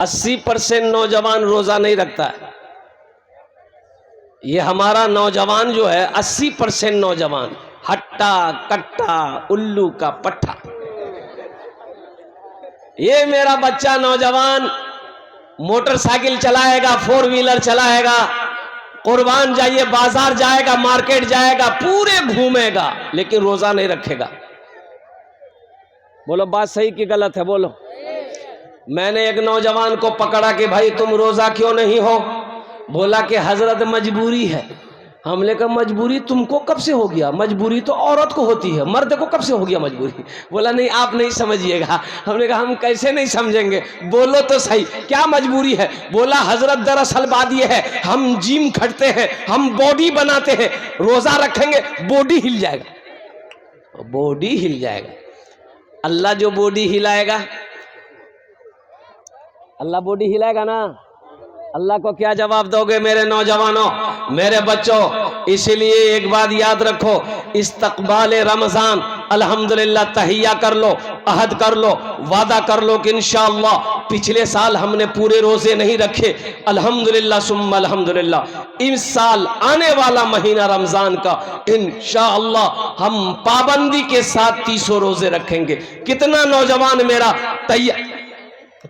80% नौजवान रोजा नहीं रखता है। ये हमारा नौजवान जो है 80% नौजवान हट्टा कट्टा उल्लू का पट्टा। ये मेरा बच्चा नौजवान मोटरसाइकिल चलाएगा, 4 व्हीलर चलाएगा, कुर्बान जाइए बाजार जाएगा, मार्केट जाएगा, पूरे घूमेगा, लेकिन रोजा नहीं रखेगा। बोलो बात सही कि गलत है? बोलो। मैंने एक नौजवान को पकड़ा कि भाई तुम रोजा क्यों नहीं हो? बोला कि हजरत मजबूरी है। हमने कहा मजबूरी तुमको कब से हो गया? मजबूरी तो औरत को होती है, मर्द को कब से हो गया मजबूरी? बोला नहीं आप नहीं समझिएगा। हमने कहा हम कैसे नहीं समझेंगे, बोलो तो सही क्या मजबूरी है? बोला हजरत दरअसल बात यह है, हम जिम खटते हैं, हम बॉडी बनाते हैं, रोजा रखेंगे बॉडी हिल जाएगा। बॉडी हिल जाएगा? अल्लाह जो बॉडी हिलाएगा, अल्लाह बॉडी हिलाएगा ना? अल्लाह को क्या जवाब दोगे मेरे नौजवानों, मेरे बच्चों? इसलिए एक बात याद रखो, इस्तकबाल रमजान अल्हम्दुलिल्लाह तहिया कर लो, अहद कर लो, वादा कर लो कि इंशाअल्लाह। पिछले साल हमने पूरे रोजे नहीं रखे, अल्हम्दुलिल्लाह सुम्मा अल्हम्दुलिल्लाह इस साल आने वाला महीना रमजान का इंशाअल्लाह हम पाबंदी के साथ 300 रोजे रखेंगे। कितना नौजवान मेरा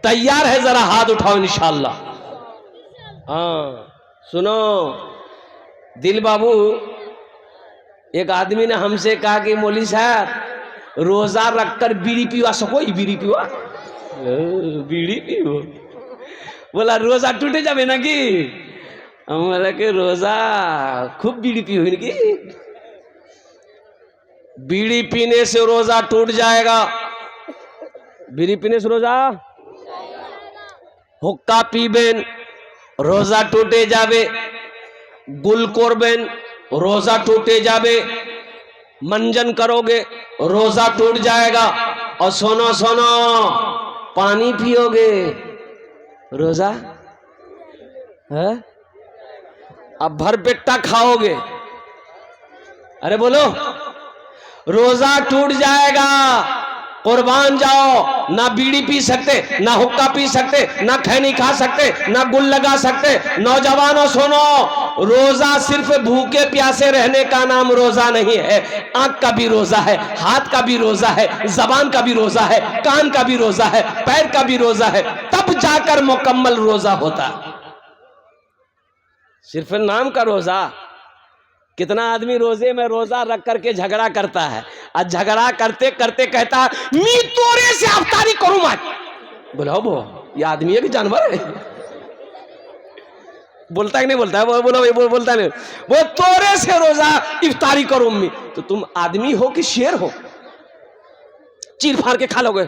तैयार है? जरा हाथ उठाओ इंशाअल्लाह। हाँ सुनो दिल बाबू, एक आदमी ने हमसे कहा कि मौली साहब रोजा रखकर बीड़ी पीवा सको? बीड़ी पीवा? बीड़ी पीवो? बोला रोजा टूटे जावे ना कि? हमारा के रोजा खूब बीड़ी पीओ की? बीड़ी पीने से रोजा टूट जाएगा। बीड़ी पीने से रोजा, हुक्का पीबेन रोजा टूटे जावे, गुल कोरबेन रोजा टूटे जावे, मंजन करोगे रोजा टूट जाएगा। और सुनो सुनो, पानी पियोगे रोजा है? अब भर पेटा खाओगे, अरे बोलो, रोजा टूट जाएगा। कुर्बान जाओ, ना बीड़ी पी सकते, ना हुक्का पी सकते, ना खैनी खा सकते, ना गुल लगा सकते। नौजवानों सुनो, रोजा सिर्फ भूखे प्यासे रहने का नाम रोजा नहीं है। आंख का भी रोजा है, हाथ का भी रोजा है, जबान का भी रोजा है, कान का भी रोजा है, पैर का भी रोजा है, तब जाकर मुकम्मल रोजा होता। सिर्फ नाम का रोजा। कितना आदमी रोजे में रोजा रख करके झगड़ा करता है, और झगड़ा करते करते कहता मैं तोरे से अफ्तारी करूं मत। बोलो वो ये आदमी है कि जानवर है? बोलता है कि नहीं बोलता है? बोलो बोलता नहीं। वो तोरे से रोजा इफ्तारी करूं मैं। तो तुम आदमी हो कि शेर हो? चीर फाड़ के खा लोगे।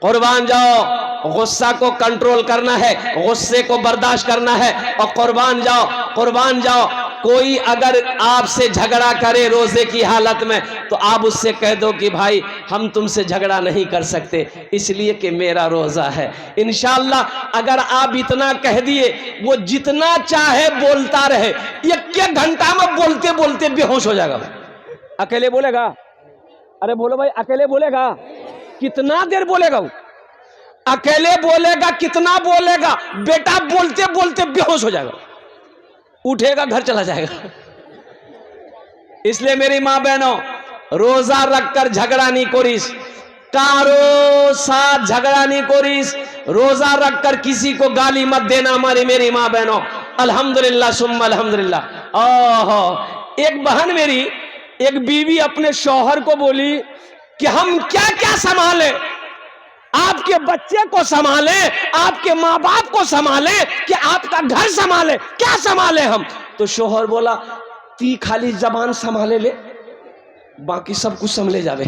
कुर्बान जाओ, गुस्सा को कंट्रोल करना है, गुस्से को बर्दाश्त करना है, और कुर्बान जाओ, कुर्बान जाओ। कोई अगर आपसे झगड़ा करे रोजे की हालत में, तो आप उससे कह दो कि भाई हम तुमसे झगड़ा नहीं कर सकते इसलिए कि मेरा रोजा है। इंशाअल्लाह अगर आप इतना कह दिए, वो जितना चाहे बोलता रहे, 1 घंटा में बोलते बोलते बेहोश हो जाएगा। अकेले बोलेगा? अरे बोलो भाई, अकेले बोलेगा? कितना देर बोलेगा वो? अकेले बोलेगा, कितना बोलेगा? बेटा बोलते बोलते बेहोश हो जाएगा, उठेगा घर चला जाएगा। इसलिए मेरी माँ बहनों, रोजा रखकर झगड़ा नहीं करिस, कारो साथ झगड़ा नहीं करिस। रोजा रखकर किसी को गाली मत देना हमारी मेरी माँ बहनों। अल्हम्दुलिल्लाह सुम्मा अल्हम्दुलिल्लाह। ओहो, एक बहन मेरी, एक बीवी अपने शौहर को बोली कि हम क्या क्या संभाले, आपके बच्चे को संभाले, आपके माँ बाप को संभाले, कि आपका घर संभाले, क्या संभाले हम? तो शोहर बोला ती खाली जबान संभाले ले, बाकी सब कुछ संभले जावे।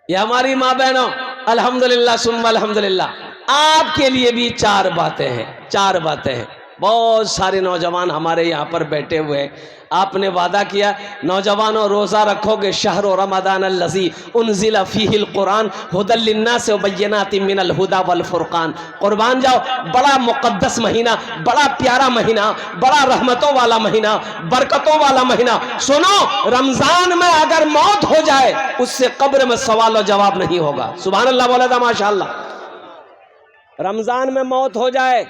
ये हमारी माँ बहनों, अल्हम्दुलिल्लाह सुम्मा अल्हम्दुलिल्लाह। आपके लिए भी 4 बातें हैं, 4 बातें हैं। बहुत सारे नौजवान हमारे यहाँ पर बैठे हुए हैं। आपने वादा किया नौजवानों रोज़ा रखोगे, शहर रमज़ान अल्लज़ी उन्ज़िला फ़ीहिल कुरान हुदल लिन्नास व बय्यिनातिम मिनल हुदा वल फुरक़ान। कुर्बान जाओ, बड़ा मुक़द्दस महीना, बड़ा प्यारा महीना, बड़ा रहमतों वाला महीना, बरकतों वाला महीना। सुनो, रमज़ान में अगर मौत हो जाए उससे कब्र में सवाल और जवाब नहीं होगा। सुभान अल्लाह बोला था माशाअल्लाह। रमज़ान में मौत हो जाए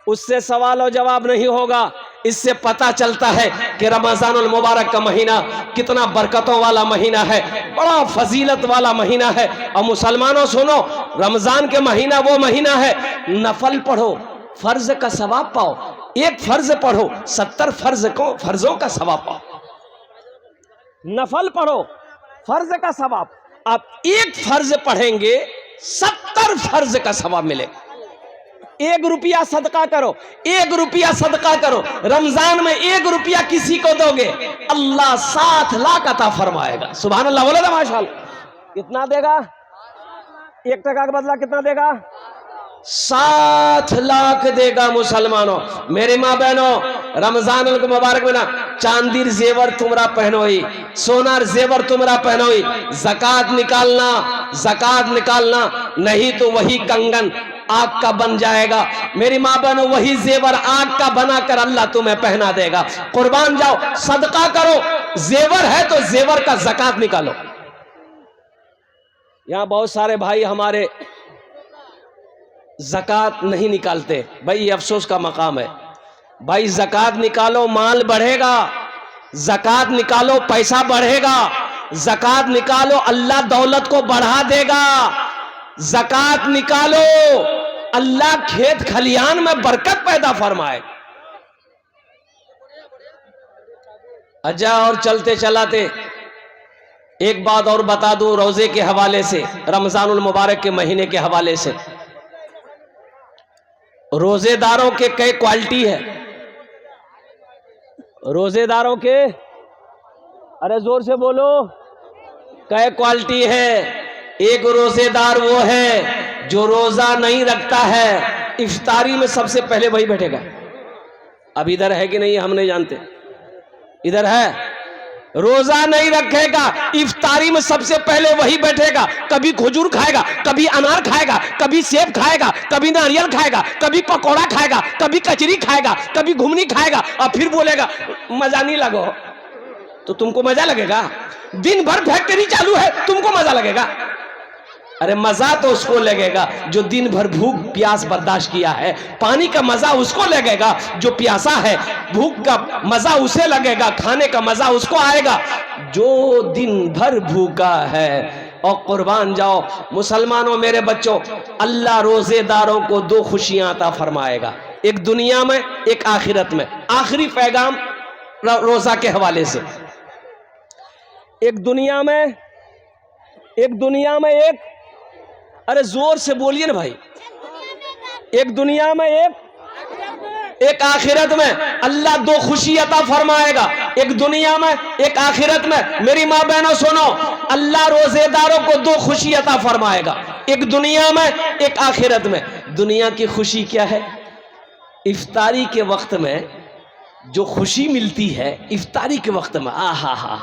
उससे सवाल और जवाब नहीं होगा। इससे पता चलता है कि रमज़ानुल मुबारक का महीना कितना बरकतों वाला महीना है, बड़ा फजीलत वाला महीना है। और मुसलमानों सुनो, रमज़ान के महीना वो महीना है, नफल पढ़ो फर्ज का सवाब पाओ। एक फर्ज पढ़ो 70 फर्जों का सवाब पाओ। नफल पढ़ो फर्ज का सवाब, आप एक फर्ज पढ़ेंगे 70 फर्ज का सवाब मिलेगा। 1 रुपया सदका करो, 1 रुपया सदका करो। रमजान में 1 रुपया किसी को दोगे, अल्लाह 7 लाख अता फरमाएगा। सुभान अल्लाह बोले था माशाअल्लाह। कितना देगा? 1 टका का बदला कितना देगा? 7 लाख देगा। मुसलमानों, मेरी माँ बहनों, रमजान मुबारक में ना चांदीर जेवर तुमरा पहनोई, सोनार जेवर तुमरा पहनोई। ज़कात निकालना, ज़कात निकालना, नहीं तो वही कंगन आग का बन जाएगा। मेरी माँ बहनों, वही जेवर आग का बनाकर अल्लाह तुम्हें पहना देगा। कुर्बान जाओ, सदका करो। जेवर है तो जेवर का ज़कात निकालो। यहाँ बहुत सारे भाई हमारे ज़कात नहीं निकालते। भाई ये अफसोस का मकाम है। भाई ज़कात निकालो, माल बढ़ेगा। ज़कात निकालो, पैसा बढ़ेगा। ज़कात निकालो, अल्लाह दौलत को बढ़ा देगा। ज़कात निकालो, अल्लाह खेत खलियान में बरकत पैदा फरमाए। अच्छा, और चलते चलाते एक बात और बता दूं रोजे के हवाले से, रमजानुल मुबारक के महीने के हवाले से। रोजेदारों के कई क्वालिटी है। रोजेदारों के, अरे जोर से बोलो, कई क्वालिटी है। एक रोजेदार वो है जो रोजा नहीं रखता है, इफ्तारी में सबसे पहले वही बैठेगा। अब इधर है कि नहीं हम नहीं जानते, इधर है। रोजा नहीं रखेगा, इफ्तारी में सबसे पहले वही बैठेगा। कभी खजूर खाएगा, कभी अनार खाएगा, कभी सेब खाएगा, कभी नारियल खाएगा, कभी पकौड़ा खाएगा, कभी कचरी खाएगा, कभी घुमनी खाएगा, और फिर बोलेगा मजा नहीं लगो। तो तुमको मजा लगेगा? दिन भर फैक्ट्री चालू है, तुमको मजा लगेगा? अरे मजा तो उसको लगेगा जो दिन भर भूख प्यास बर्दाश्त किया है। पानी का मजा उसको लगेगा जो प्यासा है। भूख का मजा उसे लगेगा, खाने का मजा उसको आएगा जो दिन भर भूखा है। और कुर्बान जाओ मुसलमानों, मेरे बच्चों, अल्लाह रोजेदारों को 2 खुशियां अता फरमाएगा, एक दुनिया में, एक आखिरत में। आखिरी पैगाम रोजा के हवाले से। एक दुनिया में, एक, अरे जोर से बोलिए ना भाई। एक दुनिया में, एक आखिरत में अल्लाह 2 खुशी अता फरमाएगा। एक दुनिया में, एक आखिरत में। मेरी माँ बहनों सुनो, अल्लाह रोजेदारों को 2 खुशी अता फरमाएगा, एक दुनिया में, एक आखिरत में। दुनिया की खुशी क्या है? इफ्तारी के वक्त में जो खुशी मिलती है, इफ्तारी के वक्त में, आहा हा,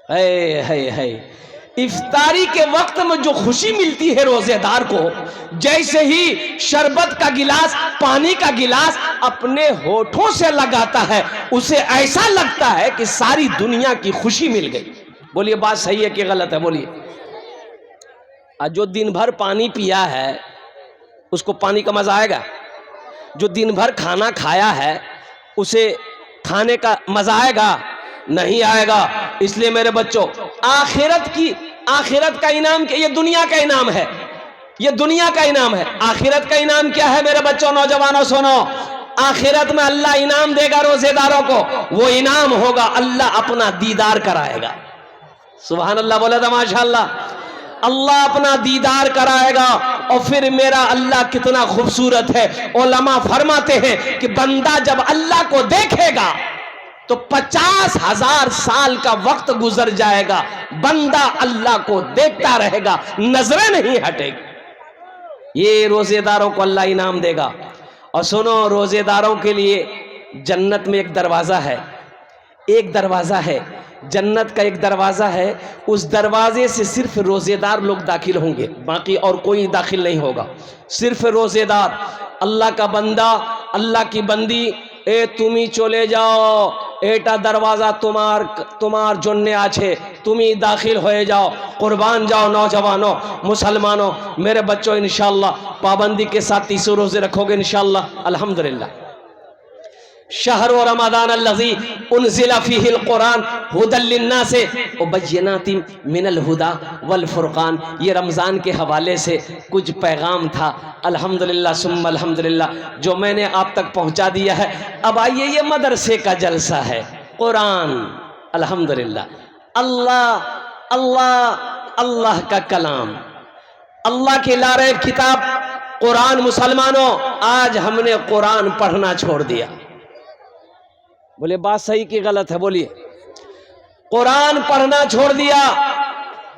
है इफ्तारी के वक्त में जो खुशी मिलती है रोजेदार को, जैसे ही शरबत का गिलास, पानी का गिलास अपने होठों से लगाता है, उसे ऐसा लगता है कि सारी दुनिया की खुशी मिल गई। बोलिए बात सही है कि गलत है? बोलिए। और जो दिन भर पानी पिया है उसको पानी का मजा आएगा? जो दिन भर खाना खाया है उसे खाने का मजा आएगा? नहीं आएगा। इसलिए मेरे बच्चों, आखिरत का इनाम क्या? ये दुनिया का इनाम है, ये दुनिया का इनाम है। आखिरत का इनाम क्या है मेरे बच्चों, नौजवानों सुनो। आखिरत में अल्लाह इनाम देगा रोजेदारों को। वो इनाम होगा, अल्लाह अपना दीदार कराएगा। सुभान अल्लाह बोला था माशाअल्लाह। अल्लाह अपना दीदार कराएगा। और फिर मेरा अल्लाह कितना खूबसूरत है। उलमा फरमाते हैं कि बंदा जब अल्लाह को देखेगा तो 50,000 साल का वक्त गुजर जाएगा, बंदा अल्लाह को देखता रहेगा, नजरें नहीं हटेगी। ये रोजेदारों को अल्लाह इनाम देगा। और सुनो, रोजेदारों के लिए जन्नत में एक दरवाज़ा है, एक दरवाज़ा है जन्नत का, एक दरवाज़ा है। उस दरवाजे से सिर्फ रोज़ेदार लोग दाखिल होंगे, बाकी और कोई दाखिल नहीं होगा, सिर्फ रोज़ेदार। अल्लाह का बंदा, अल्लाह की बंदी, ए तुमी चले जाओ, एटा दरवाज़ा तुम्हार जन्ने आछे, तुमी दाखिल हो जाओ, कुर्बान जाओ। नौजवानों, मुसलमानों, मेरे बच्चों, इंशाअल्लाह पाबंदी के साथ 30 रोज़े रखोगे इंशाअल्लाह, अल्हम्दुलिल्लाह। शहर व रमज़ान अल्लज़ी उन्ज़िला फ़ीहिल क़ुरान हुदल लिन्नास व बय्यिनातिन मिनल हुदा वल फ़ुरक़ान। ये रमज़ान के हवाले से कुछ पैगाम था, अल्हम्दुलिल्लाह सुम्मा अल्हम्दुलिल्लाह, जो मैंने आप तक पहुंचा दिया है। अब आइए, ये मदरसे का जलसा है, कुरान, अल्हम्दुलिल्लाह, अल्लाह अल्लाह अल्लाह का कलाम, अल्लाह की लारैब किताब कुरान। मुसलमानों, आज हमने कुरान पढ़ना छोड़ दिया। बोले बात सही कि गलत है? बोलिए। कुरान पढ़ना छोड़ दिया।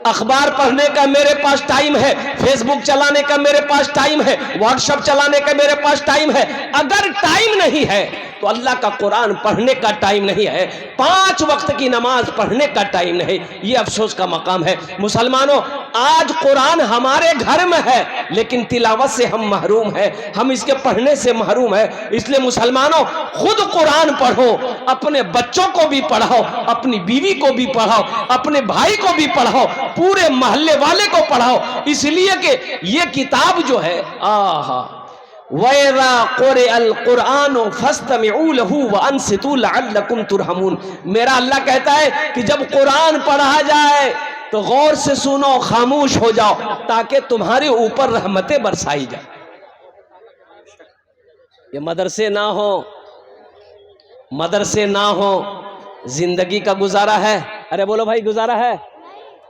अखबार पढ़ने का मेरे पास टाइम है, फेसबुक चलाने का मेरे पास टाइम है, व्हाट्सएप चलाने का मेरे पास टाइम है। अगर टाइम नहीं है तो अल्लाह का कुरान पढ़ने का टाइम नहीं है, 5 वक्त की नमाज पढ़ने का टाइम नहीं। ये अफसोस का मकाम है। मुसलमानों, आज कुरान हमारे घर में है, लेकिन तिलावत से हम महरूम हैं, हम इसके पढ़ने से महरूम हैं। इसलिए मुसलमानों, खुद कुरान पढ़ो, अपने बच्चों को भी पढ़ाओ, अपनी बीवी को भी पढ़ाओ, अपने भाई को भी पढ़ाओ, पूरे मोहल्ले वाले को पढ़ाओ। इसलिए कि ये किताब जो है, आहा, वैरा क़ुरिअल क़ुरआनु फस्तमिऊ लहू व अंसितू लअल्लकुम तुरहमून। मेरा अल्लाह कहता है कि जब कुरान पढ़ा जाए तो गौर से सुनो, खामोश हो जाओ, ताकि तुम्हारे ऊपर रहमतें बरसाई जाए। ये मदरसे ना हो, मदरसे ना हो, जिंदगी का गुजारा है? अरे बोलो भाई, गुजारा है?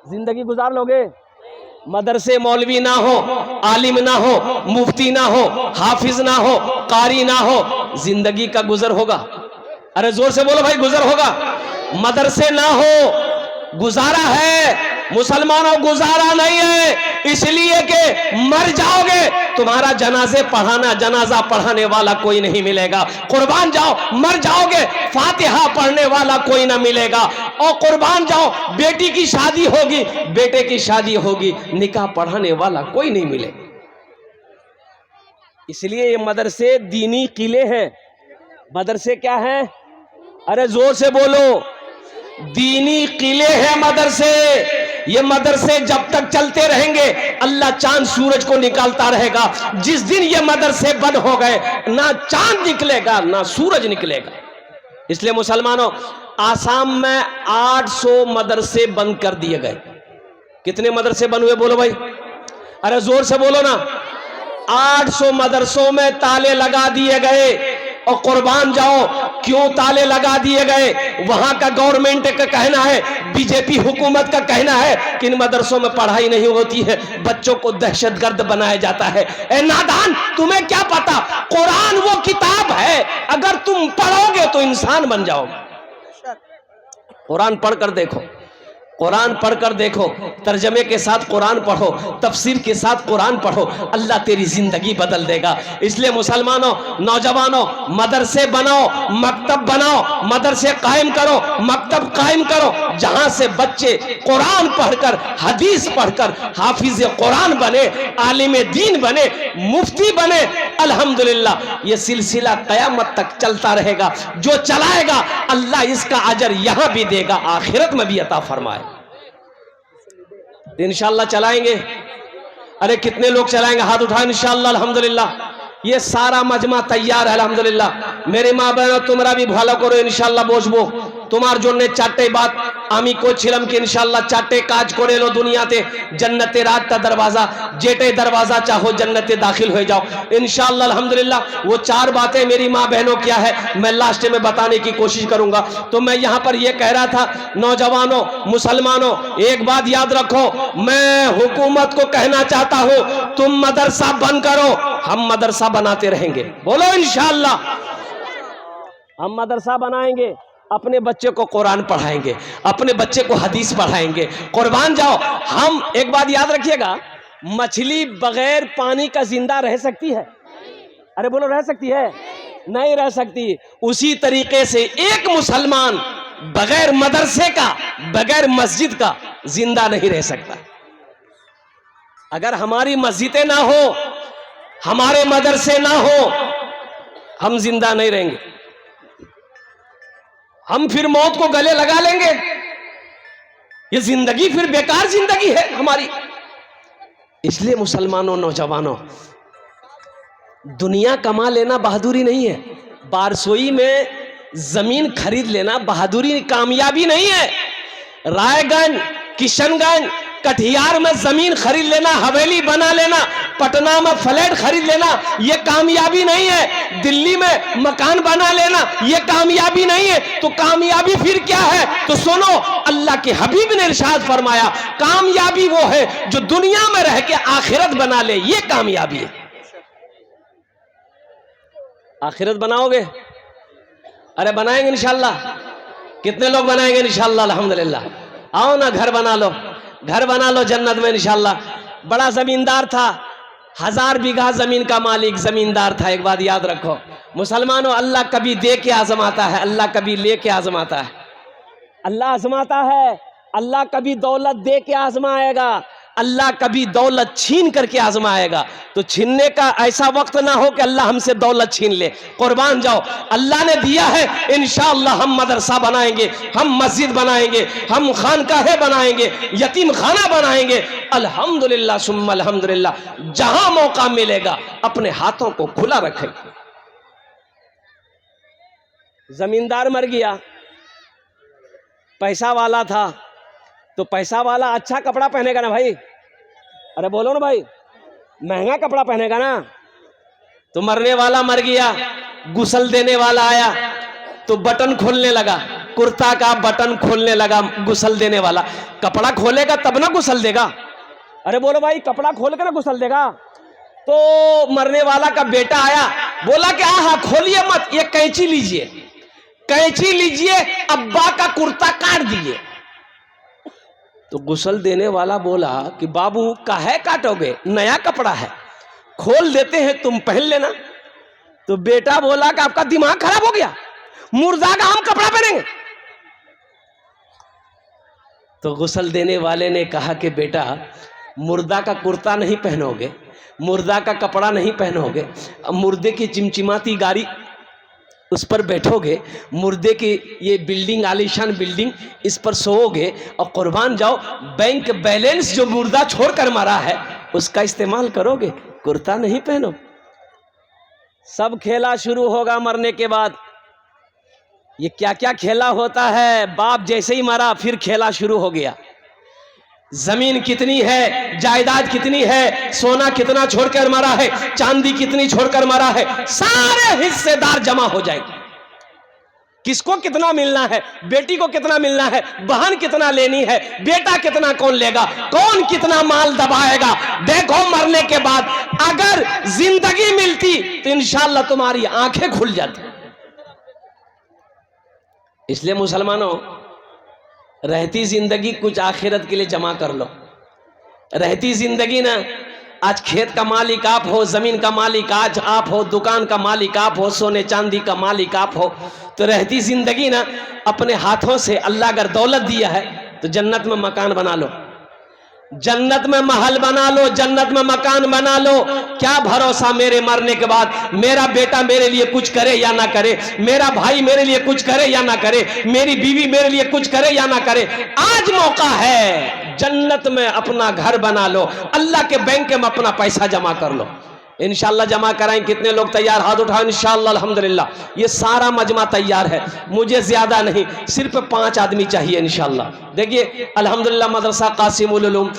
जिंदगी गुजार लोगे? मदरसे मौलवी ना हो, आलिम ना हो, मुफ्ती ना हो, हाफिज ना हो, कारी ना हो, जिंदगी का गुजर होगा? अरे जोर से बोलो भाई, गुजर होगा? मदरसे ना हो, गुजारा है? मुसलमानों, गुजारा नहीं है, इसलिए कि मर जाओगे, तुम्हारा जनाजा पढ़ाने वाला कोई नहीं मिलेगा। कुर्बान जाओ, मर जाओगे, फातिहा पढ़ने वाला कोई ना मिलेगा। और कुर्बान जाओ, बेटी की शादी होगी, बेटे की शादी होगी, निकाह पढ़ाने वाला कोई नहीं मिलेगा। इसलिए ये मदरसे दीनी किले हैं। मदरसे क्या हैं? अरे जोर से बोलो, दीनी किले हैं मदरसे। ये मदरसे जब तक चलते रहेंगे, अल्लाह चांद सूरज को निकालता रहेगा। जिस दिन ये मदरसे बंद हो गए, ना चांद निकलेगा ना सूरज निकलेगा। इसलिए मुसलमानों, आसाम में 800 मदरसे बंद कर दिए गए। कितने मदरसे बंद हुए बोलो भाई? अरे जोर से बोलो ना। 800 मदरसों में ताले लगा दिए गए। और कुर्बान जाओ, क्यों ताले लगा दिए गए? वहां का गवर्नमेंट का कहना है, बीजेपी हुकूमत का कहना है कि इन मदरसों में पढ़ाई नहीं होती है, बच्चों को दहशतगर्द बनाया जाता है। ए नादान, तुम्हें क्या पता? कुरान वो किताब है, अगर तुम पढ़ोगे तो इंसान बन जाओगे। कुरान पढ़कर देखो, कुरान पढ़कर देखो, तर्जमे के साथ कुरान पढ़ो, तफसीर के साथ कुरान पढ़ो, अल्लाह तेरी जिंदगी बदल देगा। इसलिए मुसलमानों, नौजवानों, मदरसे बनाओ, मकतब बनाओ, मदरसे कायम करो, मकतब कायम करो, जहां से बच्चे कुरान पढ़कर, हदीस पढ़कर हाफिज कुरान बने, आलिम दीन बने, मुफ्ती बने। अल्हम्दुलिल्लाह, ये सिलसिला क़यामत तक चलता रहेगा। जो चलाएगा, अल्लाह इसका अजर यहां भी देगा, आखिरत में भी अता फरमाए। इंशाअल्लाह चलाएंगे। अरे कितने लोग चलाएंगे? हाथ उठाएं इंशाअल्लाह। अल्हम्दुलिल्लाह, ये सारा मजमा तैयार है अल्हम्दुलिल्लाह। मेरे माँ बहनों, तुम्हारा भी भालो करो इंशाअल्लाह। बोझबो তোমার জন্য চারটে বাত আমি করছিলাম কি इंशाअल्लाह চারটে কাজ করে লো দুনিয়াতে, जन्नतेर रात दरवाजा, जेटे दरवाजा चाहो जन्नते दाखिल हो जाओ इंशाअल्लाह। अल्हम्दुलिल्लाह, वो 4 बातें मेरी माँ बहनों क्या है, मैं लास्ट में बताने की कोशिश करूंगा। तो मैं यहाँ पर ये कह रहा था, नौजवानों, मुसलमानों, एक बात याद रखो, मैं हुकूमत को कहना चाहता हूँ, तुम मदरसा बंद करो, हम मदरसा बनाते रहेंगे। बोलो इंशाअल्लाह, हम मदरसा बनाएंगे, अपने बच्चे को कुरान पढ़ाएंगे, अपने बच्चे को हदीस पढ़ाएंगे। कुर्बान जाओ। हम एक बात याद रखिएगा, मछली बगैर पानी का जिंदा रह सकती है? अरे बोलो रह सकती है? नहीं रह सकती। उसी तरीके से एक मुसलमान बगैर मदरसे का, बगैर मस्जिद का जिंदा नहीं रह सकता। अगर हमारी मस्जिदें ना हो, हमारे मदरसे ना हो, हम जिंदा नहीं रहेंगे। हम फिर मौत को गले लगा लेंगे। ये जिंदगी फिर बेकार जिंदगी है हमारी। इसलिए मुसलमानों, नौजवानों, दुनिया कमा लेना बहादुरी नहीं है। बारसोई में जमीन खरीद लेना बहादुरी, कामयाबी नहीं है। रायगंज, किशनगंज, कटिहार में जमीन खरीद लेना, हवेली बना लेना, पटना में फ्लैट खरीद लेना, यह कामयाबी नहीं है। दिल्ली में मकान बना लेना, यह कामयाबी नहीं है। तो कामयाबी फिर क्या है? तो सुनो, अल्लाह के हबीब ने इरशाद फरमाया, कामयाबी वो है जो दुनिया में रह के आखिरत बना ले, यह कामयाबी है। आखिरत बनाओगे? अरे बनाएंगे इंशाल्लाह। कितने लोग बनाएंगे इंशाल्लाह? अल्हम्दुलिल्लाह। आओ ना, घर बना लो, घर बना लो जन्नत में इंशाल्लाह। बड़ा जमींदार था, 1000 बीघा जमीन का मालिक जमींदार था। एक बात याद रखो मुसलमानों, अल्लाह कभी दे के आजमाता है, अल्लाह कभी ले के आजमाता है। अल्लाह आजमाता है, अल्लाह कभी दौलत दे के आजमाएगा, अल्लाह कभी दौलत छीन करके आजमाएगा। तो छीनने का ऐसा वक्त ना हो कि अल्लाह हमसे दौलत छीन ले। कुर्बान जाओ, अल्लाह ने दिया है, इंशाअल्लाह हम मदरसा बनाएंगे, हम मस्जिद बनाएंगे, हम खानकाहे बनाएंगे, यतीम खाना बनाएंगे। अल्हम्दुलिल्लाह सुम्मा अल्हम्दुलिल्लाह। जहां मौका मिलेगा अपने हाथों को खुला रखेंगे। जमींदार मर गया, पैसा वाला था, तो पैसा वाला अच्छा कपड़ा पहनेगा ना भाई? अरे बोलो ना भाई, महंगा कपड़ा पहनेगा ना। तो मरने वाला मर गया, गुसल देने वाला आया तो बटन खोलने लगा, कुर्ता का बटन खोलने लगा। गुसल देने वाला कपड़ा खोलेगा तब ना गुसल देगा। अरे बोलो भाई, कपड़ा खोल कर ना गुसल देगा। तो मरने वाला का बेटा आया, बोला कि आहा खोलिए मत, ये कैंची लीजिए, कैंची लीजिए, अब्बा का कुर्ता काट दीजिए। तो गुसल देने वाला बोला कि बाबू काहे काटोगे, नया कपड़ा है, खोल देते हैं, तुम पहन लेना। तो बेटा बोला कि आपका दिमाग खराब हो गया, मुर्दा का हम कपड़ा पहनेंगे। तो गुसल देने वाले ने कहा कि बेटा मुर्दा का कुर्ता नहीं पहनोगे, मुर्दा का कपड़ा नहीं पहनोगे, मुर्दे की चिमचिमाती गाड़ी उस पर बैठोगे, मुर्दे की ये बिल्डिंग, आलीशान बिल्डिंग, इस पर सोओगे और कुर्बान जाओ, बैंक बैलेंस जो मुर्दा छोड़कर मरा है उसका इस्तेमाल करोगे, कुर्ता नहीं पहनो। सब खेला शुरू होगा मरने के बाद। ये क्या क्या खेला होता है, बाप जैसे ही मरा फिर खेला शुरू हो गया। जमीन कितनी है, जायदाद कितनी है, सोना कितना छोड़कर मरा है, चांदी कितनी छोड़कर मरा है, सारे हिस्सेदार जमा हो जाएंगे। किसको कितना मिलना है, बेटी को कितना मिलना है, बहन कितना लेनी है, बेटा कितना कौन लेगा, कौन कितना माल दबाएगा। देखो मरने के बाद अगर जिंदगी मिलती तो इंशाअल्लाह तुम्हारी आंखें खुल जाती। इसलिए मुसलमानों, रहती जिंदगी कुछ आखिरत के लिए जमा कर लो। रहती जिंदगी ना, आज खेत का मालिक आप हो, जमीन का मालिक आज आप हो, दुकान का मालिक आप हो, सोने चांदी का मालिक आप हो। तो रहती जिंदगी ना, अपने हाथों से अल्लाह अगर दौलत दिया है तो जन्नत में मकान बना लो, जन्नत में महल बना लो, जन्नत में मकान बना लो। क्या भरोसा मेरे मरने के बाद मेरा बेटा मेरे लिए कुछ करे या ना करे, मेरा भाई मेरे लिए कुछ करे या ना करे, मेरी बीवी मेरे लिए कुछ करे या ना करे। आज मौका है, जन्नत में अपना घर बना लो, अल्लाह के बैंक में अपना पैसा जमा कर लो। इंशाल्लाह जमा कराएं। कितने लोग तैयार, हाथ उठाओ। इंशाल्लाह अल्हम्दुलिल्लाह ये सारा मजमा तैयार है, मुझे ज्यादा नहीं, सिर्फ 5 आदमी चाहिए इंशाल्लाह। देखिए अल्हम्दुलिल्लाह मदरसा कासिमुल उलूम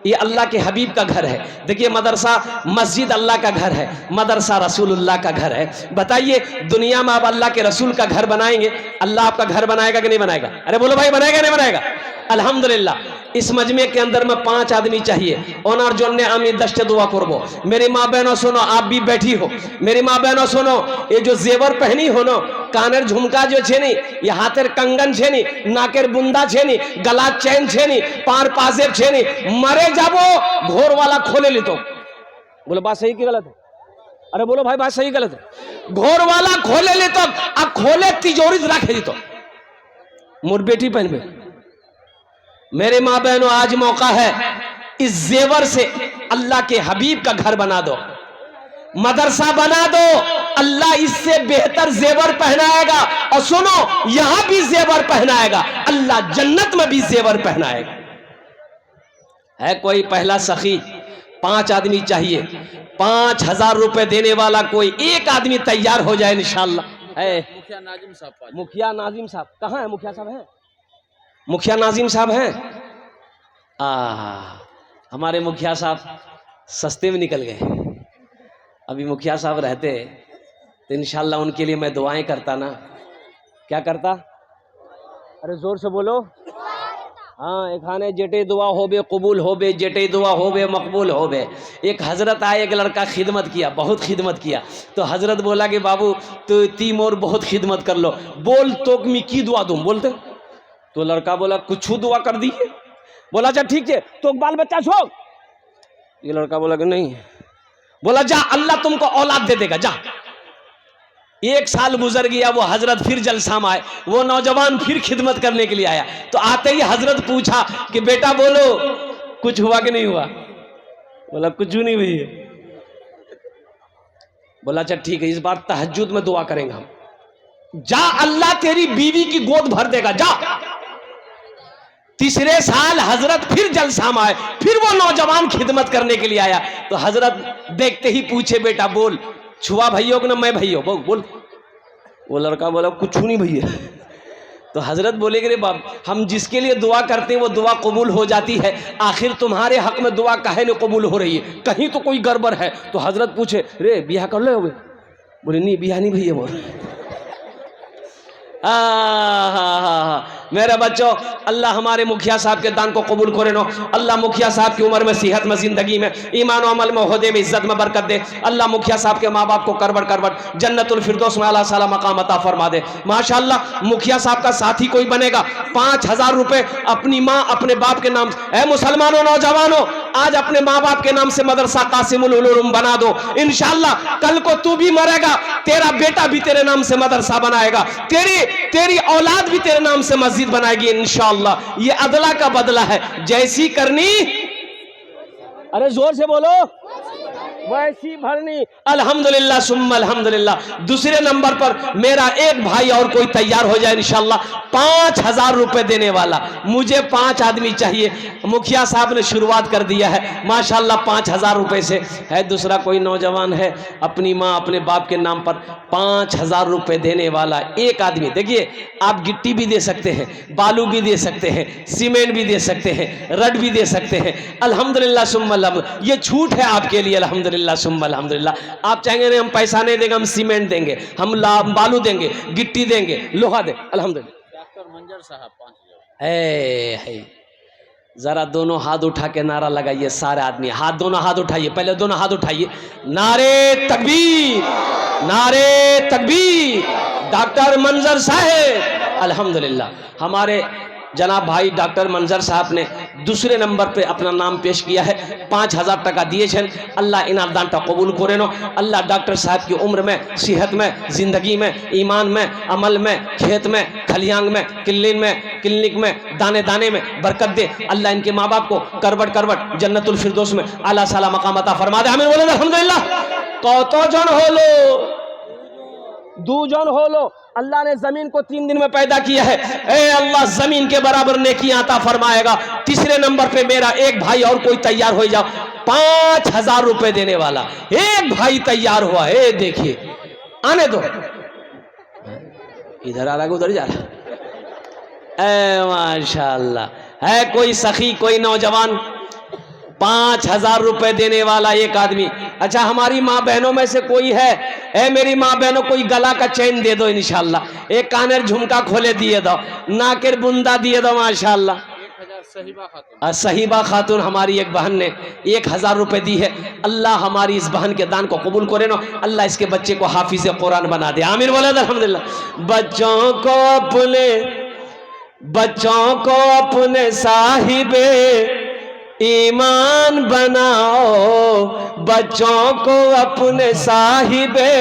ये अल्लाह के हबीब का घर है। देखिए मदरसा, मस्जिद अल्लाह का घर है, मदरसा रसूलुल्लाह का घर है। बताइए दुनिया में आप अल्लाह के रसूल का घर बनाएंगे, अल्लाह आपका घर बनाएगा कि नहीं बनाएगा? अरे बोलो भाई, बनाएगा नहीं बनाएगा? अल्हम्दुलिल्लाह इस मजमे के अंदर में 5 आदमी चाहिए। ओनार जोन्ने आमी दस्ते दुआ करबो। मेरी माँ बहनों सुनो, आप भी बैठी हो, मेरी माँ बहनों सुनो, ये जो जेवर पहनी हो नो, कानेर झुमका जो छे नी, ये हाथेर कंगन छे नी, नाकेर बुंदा छे नी, गला चैन छे नी, पार पाजेब छे नी, मरे जाबो घोर वाला खोले ली तो। बोलो बात सही की गलत है? अरे बोलो भाई बात सही गलत है? घर वाला खोले ले तो अब खोले तिजोरी रखे दी तो मोर बेटी पहन में। मेरे माँ बहनों आज मौका है, इस जेवर से अल्लाह के हबीब का घर बना दो, मदरसा बना दो, अल्लाह इससे बेहतर जेवर पहनाएगा। और सुनो, यहां भी जेवर पहनाएगा, अल्लाह जन्नत में भी जेवर पहनाएगा। है कोई पहला सखी? 5 आदमी चाहिए, 5000 रुपए देने वाला कोई एक आदमी तैयार हो जाए इंशाअल्लाह। है मुखिया नाजिम साहब। मुखिया नाजिम साहब कहाँ है? मुखिया साहब हैं? मुखिया नाजिम साहब हैं? हमारे मुखिया साहब सस्ते में निकल गए। अभी मुखिया साहब रहते तो इंशाअल्लाह उनके लिए मैं दुआएं करता ना। क्या करता? अरे जोर से बोलो। हाँ, एक खाने जेटे दुआ होबे कबूल होबे, जेटे दुआ होबे मकबूल होबे। एक हजरत आए, एक लड़का खिदमत किया, बहुत खिदमत किया, तो हजरत बोला कि बाबू तो तीम और बहुत खिदमत कर लो, बोल तो मी की दुआ दूं? बोलते तो लड़का बोला कुछ दुआ कर दी। बोला अच्छा ठीक है, तो बाल बच्चा छोड़। ये लड़का बोला कि नहीं। बोला जा, अल्लाह तुमको औलाद दे देगा, जा। 1 साल गुजर गया, वो हजरत फिर जलसा में आए, वो नौजवान फिर खिदमत करने के लिए आया। तो आते ही हजरत पूछा कि बेटा बोलो कुछ हुआ कि नहीं हुआ? बोला कुछ नहीं हुई है। बोला अच्छा ठीक है, इस बार तहज्जुद में दुआ करेंगे हम। जा, अल्लाह तेरी बीवी की गोद भर देगा, जा। तीसरे साल हजरत फिर जलसा में आए, फिर वो नौजवान खिदमत करने के लिए आया। तो हजरत देखते ही पूछे बेटा बोल छुआ भैया ना मैं भैया? बोल। वो लड़का बोला कुछ नहीं भैया। तो हजरत बोले कि रे बाप, हम जिसके लिए दुआ करते हैं वो दुआ कबूल हो जाती है, आखिर तुम्हारे हक में दुआ काहे न कबूल हो रही है? कहीं तो कोई गड़बड़ है। तो हजरत पूछे रे बियाह कर लो? बोले नहीं बियाह नहीं भैया। बोल मेरे बच्चों, अल्लाह हमारे मुखिया साहब के दान को कबूल करे नो। अल्लाह मुखिया साहब की उम्र में, सेहत में, जिंदगी में, ईमान और अमल में, ओहदे में, इज्जत में बरकत दे। अल्लाह मुखिया साहब के माँ बाप को करबट करबट जन्नतुल फिरदौस में आला साला मकाम अता फरमा दे। माशाअल्लाह, मुखिया साहब का साथी कोई बनेगा, 5000 रुपए अपनी माँ अपने बाप के नाम। ऐ मुसलमानों, नौजवानों, आज अपने माँ बाप के नाम से मदरसा कासिमुल उलूम बना दो। इंशाअल्लाह कल को तू भी मरेगा, तेरा बेटा भी तेरे नाम से मदरसा बनाएगा, तेरी औलाद भी तेरे नाम से मस्जिद बनाएगी इंशाअल्लाह। ये अदला का बदला है, जैसी करनी, अरे जोर से बोलो, वैसी भरनी। अल्हम्दुलिल्लाह सुम्मा अल्हम्दुलिल्लाह। दूसरे नंबर पर मेरा एक भाई और कोई तैयार हो जाए इंशाअल्लाह, 5000 रुपए देने वाला। मुझे 5 आदमी चाहिए, मुखिया साहब ने शुरुआत कर दिया है माशाअल्लाह 5000 रुपए से। है दूसरा कोई नौजवान है अपनी माँ अपने बाप के नाम पर 5000 रुपए देने वाला एक आदमी? देखिए, आप गिट्टी भी दे सकते हैं, बालू भी दे सकते हैं, सीमेंट भी दे सकते हैं, रड भी दे सकते हैं। अल्हम्दुलिल्लाह सुम्मा अल्हम्दुलिल्लाह, ये छूट है आपके लिए। अल्हम्दुलिल्लाह सुम्मा अल्हम्दुलिल्लाह। आप चाहेंगे नहीं हम पैसा नहीं देंगे, हम सीमेंट देंगे, हम बालू देंगे, गिट्टी देंगे, लोहा देंगे। अल्हम्दुलिल्लाह। डॉक्टर मंजर साहब 5000। है जरा दोनों हाथ उठा के नारा लगाइए सारे आदमी। हाथ, दोनों हाथ उठाइए, पहले दोनों हाथ उठाइए। नारे तकबीर, नारे तकबीर। डॉक्टर मंजर साहब, अल्हम्दुलिल्लाह हमारे जनाब भाई डॉक्टर मंजर साहब ने दूसरे नंबर पे अपना नाम पेश किया है, 5000 टका दिए छन। अल्लाह इनाम दानटा कबूल करे नो। अल्लाह डॉक्टर साहब की उम्र में, सेहत में, जिंदगी में, ईमान में, अमल में, खेत में, खलियांग में, क्लिनिक में, दाने दाने में बरकत दे। अल्लाह इनके माँ बाप को करबट करबट जन्नतुल फिरदौस में आला साला मकाम अता फरमा दे। आमीन बोले अल्हम्दुलिल्लाह। कतो जन होलो? 2 जन होलो। अल्लाह ने जमीन को 3 दिन में पैदा किया है, ए अल्लाह जमीन के बराबर नेकियां अता फरमाएगा। तीसरे नंबर पे मेरा एक भाई और कोई तैयार हो जाओ, 5000 रुपए देने वाला एक भाई तैयार हुआ है। देखिए, आने दो, इधर आ रहा उधर जा रहा। माशाअल्लाह। है कोई सखी, कोई नौजवान 5000 रुपए देने वाला एक आदमी? अच्छा, हमारी माँ बहनों में से कोई है? ए मेरी माँ बहनों, कोई गला का चैन दे दो इंशाअल्लाह, एक कानेर झुमका खोले दिए दो, नाकेर बुंदा दिए दो माशाअल्लाह। 1000 सहीबा खातून। सहीबा खातून हमारी एक बहन ने 1000 रुपए दी है। अल्लाह हमारी इस बहन के दान को कबूल करे नो। अल्लाह इसके बच्चे को हाफिज कुरान बना दे। आमीन बोले अल्हम्दुलिल्लाह। बच्चों को अपने साहिबे ईमान बनाओ, बच्चों को अपने साहिबे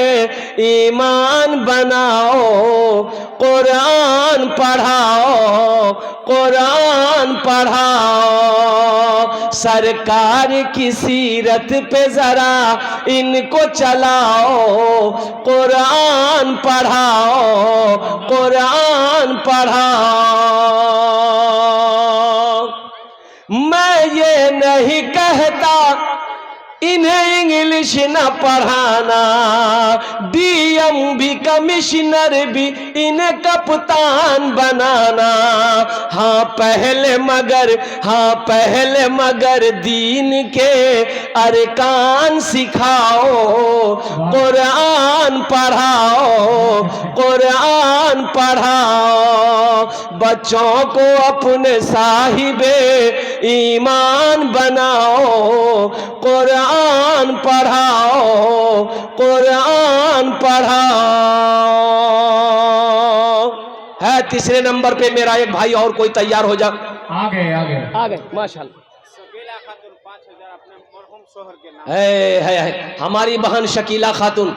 ईमान बनाओ, कुरान पढ़ाओ, कुरान पढ़ाओ, सरकार की सीरत पे जरा इनको चलाओ, कुरान पढ़ाओ, कुरान पढ़ाओ। मैं ये नहीं कहता इन्हें इंग्लिश न पढ़ाना, डीएम भी कमिश्नर भी इन्हें कप्तान बनाना। हाँ पहले मगर दीन के अरकान सिखाओ, कुरान पढ़ाओ, कुरान पढ़ाओ, बच्चों को अपने साहिबे ईमान बनाओ, कुरान पढ़ाओ, कुरान पढ़ाओ। है तीसरे नंबर पे मेरा एक भाई और कोई तैयार हो जा। आ गए माशाल्लाह। शकीला खातून 5000 अपने मरहूम शोहर के नाम। है हमारी बहन शकीला खातून,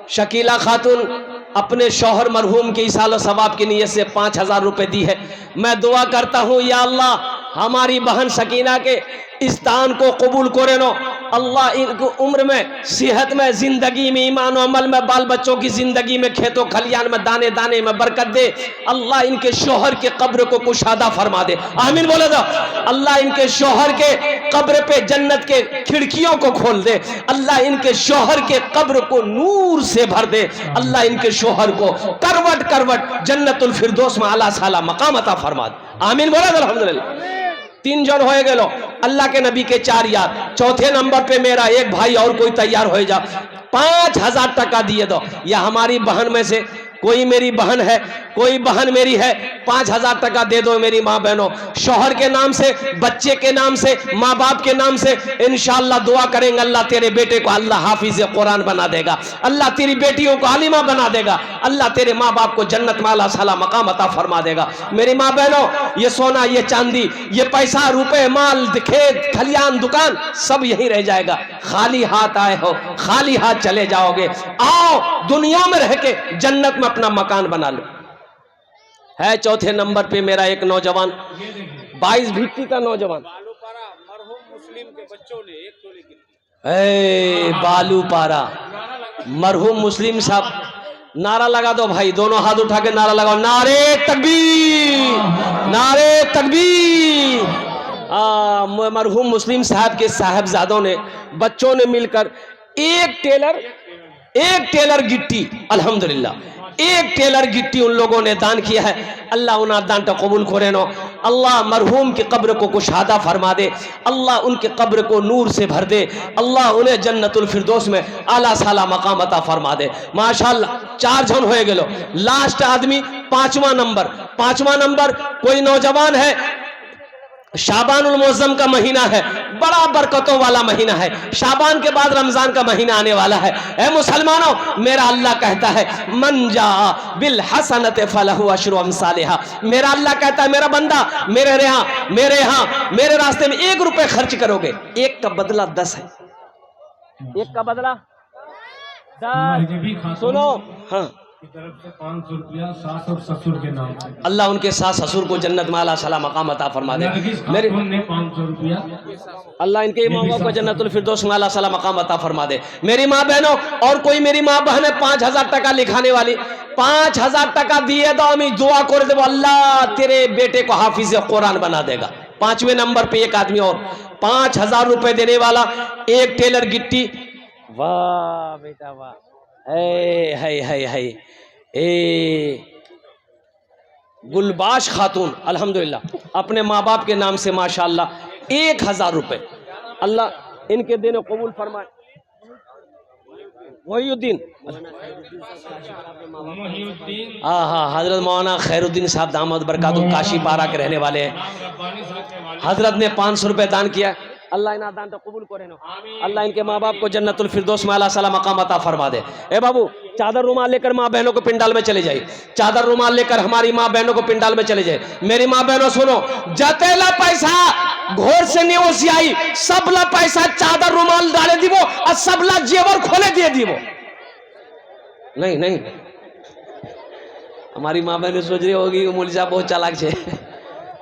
शकीला खातून अपने शौहर मरहूम के इसाल सवाब की नीयत से 5000 रुपए दी है। मैं दुआ करता हूँ या अल्लाह हमारी बहन शकीना के इस दान को कबूल करे नो। अल्लाह इनको उम्र में, सेहत में, जिंदगी में, ईमान और अमल में, बाल बच्चों की जिंदगी में, खेतों खलियान में, दाने दाने में बरकत दे। अल्लाह इनके शौहर के कब्र को कुशादा फरमा दे। आमीन बोले दो। अल्लाह इनके शौहर के कब्र पे जन्नत के खिड़कियों को खोल दे। अल्लाह इनके शौहर के कब्र को नूर से भर दे। अल्लाह इनके शौहर को करवट करवट जन्नतुल फिरदौस में आला साला मकाम अता फरमा दे। आमीन बोले दो। अल्हम्दुलिल्लाह। 3 जन हो गए लो, अल्लाह के नबी के 4 यार। चौथे नंबर पे मेरा एक भाई और कोई तैयार हो जा। 5000 टका दिए दो। या हमारी बहन में से कोई मेरी बहन है, कोई बहन मेरी है, 5000 टका दे दो मेरी माँ बहनों। शौहर के नाम से, बच्चे के नाम से, माँ बाप के नाम से इंशाअल्लाह दुआ करेंगे। अल्लाह तेरे बेटे को अल्लाह हाफिज कुरान बना देगा, अल्लाह तेरी बेटियों को आलिमा बना देगा, अल्लाह तेरे माँ बाप को जन्नत में आला साला मकाम अता फरमा देगा। मेरी माँ बहनों, ये सोना, ये चांदी, ये पैसा, रुपए, माल, खेत खलियान, दुकान सब यहीं रह जाएगा। खाली हाथ आए हो, खाली हाथ चले जाओगे। आओ दुनिया में रह के जन्नत में अपना मकान बना लो। है चौथे नंबर पे मेरा एक नौजवान, 22 भिट्टी का नौजवान, बालूपारा मरहूम मुस्लिम के बच्चों ने 1 तोले की। बालूपारा मरहूम मुस्लिम साहब, नारा लगा दो भाई, दोनों हाथ उठा के नारा लगाओ। नारे तकबीर, नारे तकबीर। मरहूम मुस्लिम साहब के साहबजादों ने, बच्चों ने मिलकर एक टेलर गिट्टी, अल्हम्दुलिल्लाह, एक टेलर गिट्टी उन लोगों ने दान किया है। अल्लाह उन दान को कबूल करे नो। अल्लाह मरहूम की कब्र को कुशादा फरमा दे। अल्लाह उनके कब्र को नूर से भर दे। अल्लाह उन्हें जन्नतुल फिरदौस में आला साला मकाम अता फरमा दे। माशाअल्लाह 4 जन हो गए। लास्ट आदमी 5वां नंबर कोई नौजवान है। शाबानुल मुअज्जम का महीना है, बड़ा बरकतों वाला महीना है। शाबान के बाद रमजान का महीना आने वाला है। ऐ मुसलमानों, मेरा अल्लाह कहता है मन जा बिल हसनत फलहु अशरु अमसालिहा। मेरा अल्लाह कहता है मेरा बंदा मेरे यहाँ मेरे रास्ते में 1 रुपए खर्च करोगे, 1 का बदला 10 है। 1 का बदला 10। सुनो, हाँ, तरफ से 500 रुपया सास और ससुर के नाम से। अल्लाह उनके सास ससुर को जन्नत में आला साला मकाम अता फरमा दे। मेरे 500 रुपया अल्लाह इनके माँ बाप को जन्नतुल फिरदौस में आला साला मकाम अता फरमा दे। मेरी माँ बहनों, और कोई मेरी माँ बहन है 5000 टका लिखाने वाली, 5000 टका दिए दो, हमें दुआ कर दे अल्लाह तेरे बेटे को हाफिज कुरान बना देगा। 5वें नंबर पे एक आदमी और 5000 रुपए देने वाला, एक टेलर गिट्टी। वाह बेटा वाह, है गुलबाश खातून अल्हम्दुलिल्लाह अपने माँ बाप के नाम से माशाअल्लाह 1000 रुपए। अल्लाह इनके देने कबूल फरमाए। मोहिउद्दीन, हाँ, हजरत मौलाना खैरुद्दीन साहब दामद बरकातुहू काशी पारा के रहने वाले हैं। हजरत ने 500 रुपए दान किया। अल्लाह इन दान तो कबूल करे नो। अल्लाह इनके माँ बाप को जन्नतुल फिरदौस में आला साला मकाम अता फरमा दे। ए बाबू चादर रुमाल लेकर माँ बहनों को पिंडाल में चले जाए, चादर रुमाल लेकर हमारी माँ बहनों को पिंडाल में चले जाए। मेरी माँ बहनों सुनो, जतेला पैसा घोर से नहीं ओसियाई, सबला पैसा चादर रुमाल डाले दीवो और सबला जेवर खोले दिए दीवो। नहीं नहीं, हमारी माँ बहन सोच रही होगी मौलवी साहब बहुत चालाक है,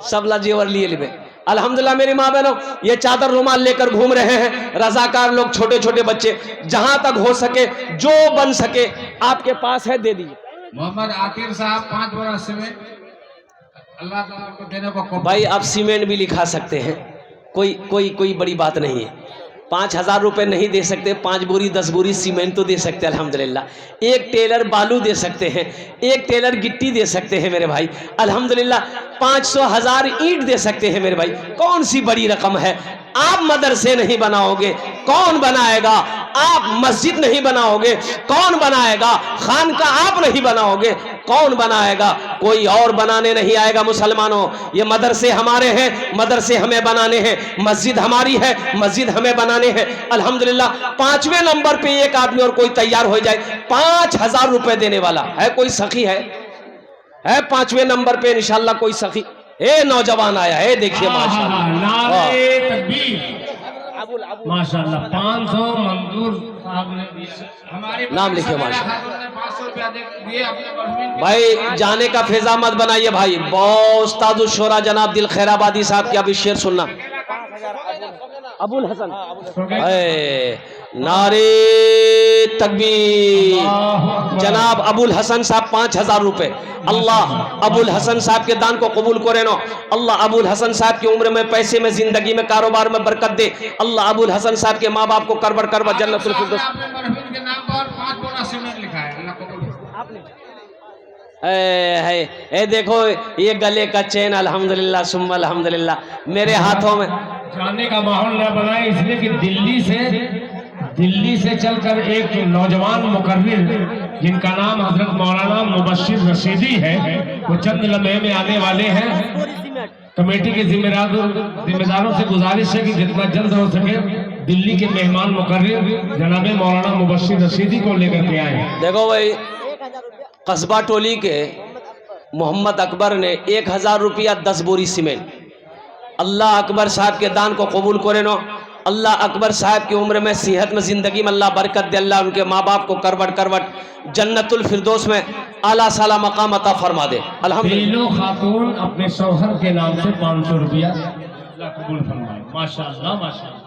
सबला जेवर लिए लिबे। अल्हम्दुलिल्लाह मेरी माँ बहनों, ये चादर रुमाल लेकर घूम रहे हैं रजाकार लोग, छोटे छोटे बच्चे, जहां तक हो सके जो बन सके आपके पास है दे दीजिए। मोहम्मद आकिर साहब 5 बोरा सीमेंट अल्लाह ताला को देने को भाई आप सीमेंट भी लिखा सकते हैं, कोई बड़ी बात नहीं है। 5,000 रुपए नहीं दे सकते, 5 बोरी 10 बोरी सीमेंट तो दे सकते हैं अल्हम्दुलिल्लाह। एक टेलर बालू दे सकते हैं, एक टेलर गिट्टी दे सकते हैं मेरे भाई अल्हम्दुलिल्लाह। 500,000 ईंट दे सकते हैं मेरे भाई, कौन सी बड़ी रकम है। आप मदरसे नहीं बनाओगे, कौन बनाएगा। आप मस्जिद नहीं बनाओगे, कौन बनाएगा। खानका आप नहीं बनाओगे, कौन बनाएगा। कोई और बनाने नहीं आएगा। मुसलमानों, ये मदरसे हमारे हैं, मदरसे हमें बनाने हैं। मस्जिद हमारी है, मस्जिद हमें बनाने हैं। अल्हम्दुलिल्लाह 5वें नंबर पे एक आदमी और कोई तैयार हो जाए 5,000 रुपए देने वाला है। कोई सखी है 5वें नंबर पे इंशाल्लाह कोई सखी। ए नौजवान आया है, देखिए माशाल्लाह, माशाल्लाह 500 मंजूर साहब ने दिया। हमारे नाम लिखिए माशाल्लाह। 500 रुपया दिए अपने बहन भाई जाने का फेजा मत बनाइए भाई। उस्तादुल शोरा जनाब दिल खैराबादी साहब की अभी शेर सुनना। अबुल हसन, नारे तकबीर। जनाब अबुल हसन साहब 5,000 रुपए। अल्लाह अबुल हसन साहब के दान को कबूल करे नो। अल्लाह अबुल हसन साहब की उम्र में, पैसे में, जिंदगी में, कारोबार में बरकत दे। अल्लाह अबुल हसन साहब के माँ बाप को करबर करबर जन्नतुल फिरदौस। अपने बहन के नाम पर 5 बोरा सीमेंट लिखा है, अल्लाह कबूल आपने। ए देखो ये गले का चेन अल्हम्दुलिल्लाह सुम्मा अल्हम्दुलिल्लाह मेरे हाथों में। जाने का माहौल न बनाए इसलिए कि दिल्ली से चलकर एक नौजवान मुकर्रिर जिनका नाम हजरत मौलाना मुबश्शिर रशीदी है, वो चंद लम्हे में आने वाले हैं। कमेटी के जिम्मेदारों से गुजारिश है कि जितना जल्द हो सके दिल्ली के मेहमान मुकर्रिर जनाब मौलाना मुबश्शिर रशीदी को लेकर के आए। देखो भाई, कस्बा टोली के मोहम्मद अकबर ने 1,000 रुपया 10 बोरी सीमेंट। अल्लाह अकबर साहब के दान को कबूल करे नो। अल्लाह अकबर साहब की उम्र में, सेहत में, जिंदगी में अल्लाह बरकत दे। अल्लाह उनके माँ बाप को करवट करवट जन्नतुल फिरदौस में आला साला मकाम अता फरमा दे। अल्हम्दुलिल्लाह खातून अपने शौहर के नाम से 500 रुपया कबूल फरमाए। माशाअल्लाह माशाअल्लाह।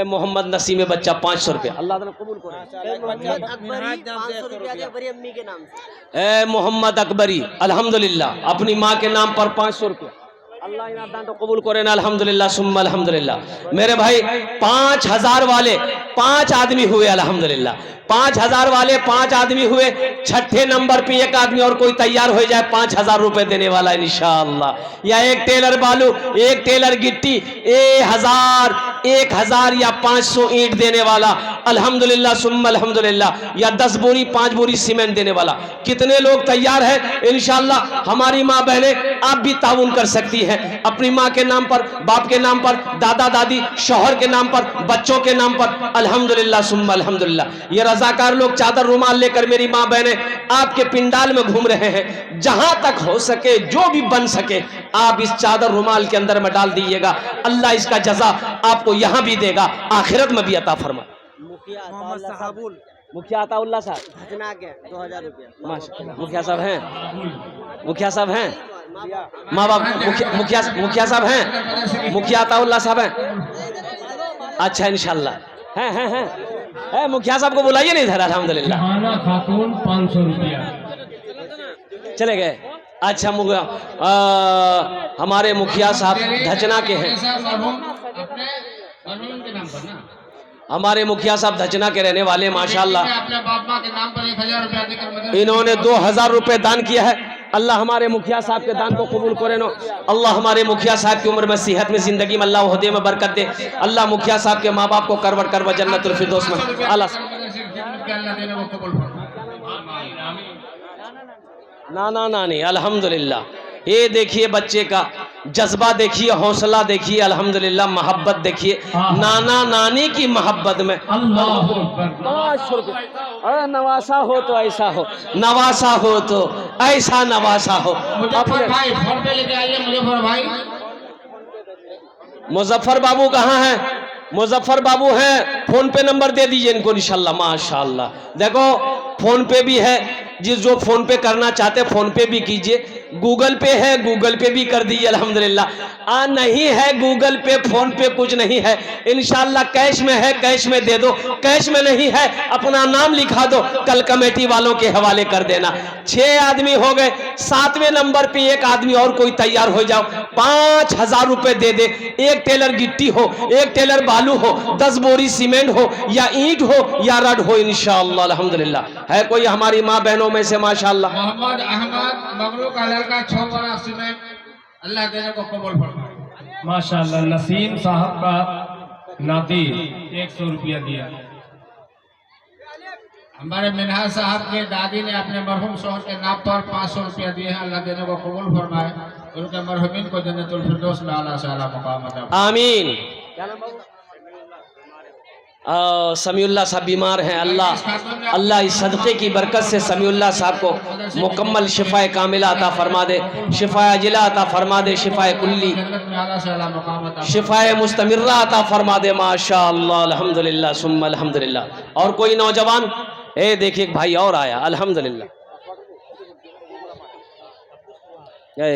मोहम्मद नसीम में बच्चा 500 रुपया अल्लाह ताला कबूल करे। मोहम्मद अकबरी अल्हम्दुलिल्लाह अपनी माँ के नाम पर 500 रुपया अल्लाह इन दान तो कबूल करे ना अल्हम्दुलिल्लाह सुम्मा अल्हम्दुलिल्लाह। मेरे भाई 5,000 वाले 5 आदमी हुए अल्हम्दुलिल्लाह। 5,000 वाले 5 आदमी हुए। 6ठे नंबर पे एक आदमी और कोई तैयार हो जाए 5,000 रुपए देने वाला इंशाअल्लाह। या एक टेलर बालू, एक टेलर गिट्टी, 1,000 या 500 ईंट देने वाला अल्हम्दुलिल्लाह सुम्मा अल्हम्दुलिल्लाह। या 10 बोरी 5 बोरी सीमेंट देने वाला। कितने लोग तैयार हैं इंशाअल्लाह। हमारी माँ बहनें आप भी ताउन कर सकती हैं अपनी माँ के नाम पर, बाप के नाम पर, दादा दादी, शौहर के नाम पर, बच्चों के नाम पर अल्हम्दुलिल्लाह सुम्मा अल्हम्दुलिल्लाह। ये रजाकार लोग चादर रुमाल लेकर मेरी माँ बहनें आपके पिंडाल में घूम रहे हैं। जहां तक हो सके जो भी बन सके आप इस चादर रुमाल के अंदर में डाल दीजिएगा। अल्लाह इसका जजा आपको यहाँ भी देगा, आखिरत में भी अता फरमा। मुखिया अताउल्लाह साहब 2,000 रुपया। मुखिया साहब हैं, मुखिया साहब हैं, माँ बाप मुखिया साहब हैं, मुखिया अताउल्लाह साहब हैं। अच्छा इंशाल्लाह हैं। मुखिया साहब को बुलाइए नहीं इधर अल्हम्दुलिल्लाह। खातून 500 रुपया चले गए। अच्छा हमारे मुखिया साहब धचना के हैं। हमारे मुखिया साहब धचना के रहने वाले माशाल्लाह। अपने बाप माँ के नाम पर 1,000 रुपया देकर इन्होंने 2,000 रुपए दान किया है। अल्लाह हमारे मुखिया साहब के दान को कबूल करे नो। अल्लाह हमारे मुखिया साहब की उम्र में, सेहत में, जिंदगी में, अल्लाह ओहदे में बरकत दे। अल्लाह मुखिया साहब के माँ बाप को करवट करवट जन्नतुल फिरदौस में अल्लाह ना नहीं अल्हम्दुलिल्लाह। ये देखिए बच्चे का जज्बा देखिए, हौसला देखिए, अल्हम्दुलिल्लाह मोहब्बत देखिए, नाना नानी की मोहब्बत में। अल्लाह अकबर। 500 रुपये। अरे नवासा हो तो ऐसा हो, नवासा हो तो ऐसा नवासा हो। मुजफ्फर भाई फोन पे लेके आइए। मुजफ्फर भाई, मुजफ्फर बाबू कहाँ हैं? मुजफ्फर बाबू हैं, फोन पे नंबर दे दीजिए इनको इंशाल्लाह। माशाल्लाह, देखो फोन पे भी है, जिस जो फोन पे करना चाहते फोन पे भी कीजिए, गूगल पे है गूगल पे भी कर दीजिए अल्हम्दुलिल्लाह। नहीं है गूगल पे फोन पे कुछ नहीं है, इंशाल्लाह कैश में है कैश में दे दो, कैश में नहीं है अपना नाम लिखा दो, कल कमेटी वालों के हवाले कर देना। 6 आदमी हो गए, 7वें नंबर पे एक आदमी और कोई तैयार हो जाओ, 5000 रुपए दे दे। एक टेलर गिट्टी हो, एक टेलर बालू हो, 10 बोरी सीमेंट हो, या ईंट हो या रड हो, इंशाअल्लाह अल्हम्दुलिल्लाह। है कोई हमारी माँ बहनों में से? माशाअल्लाह। मोहम्मद अहमद मगरू का लड़का 6 बोरा सीमेंट, अल्लाह देने को कबूल फरमाए। माशाअल्लाह। नसीम साहब का नाती 100 रुपया दिया। हमारे मिनहाज साहब के दादी ने अपने मरहूम शौहर के नाम पर 500 रुपया दिए हैं, अल्लाह देने को कबूल फरमाए। उनके मरहूमीन को जन्नतुल फिरदौस में आला से आला मुकाम अता फरमाए। आमीन। समीउल्लाह साहब बीमार हैं, अल्लाह इस सदक़े की बरकत से समीउल्लाह साहब को मुकम्मल शिफाए कामिला अता फरमा दे, शिफाए अजिला अता फरमा दे, शिफाए कुल्ली, शिफाए मुस्तमिर्रा अता फरमा दे। माशाअल्लाह अल्हम्दुलिल्लाह सुम्मा अल्हम्दुलिल्लाह। और कोई नौजवान? देखिए एक भाई और आया अल्हम्दुलिल्लाह। है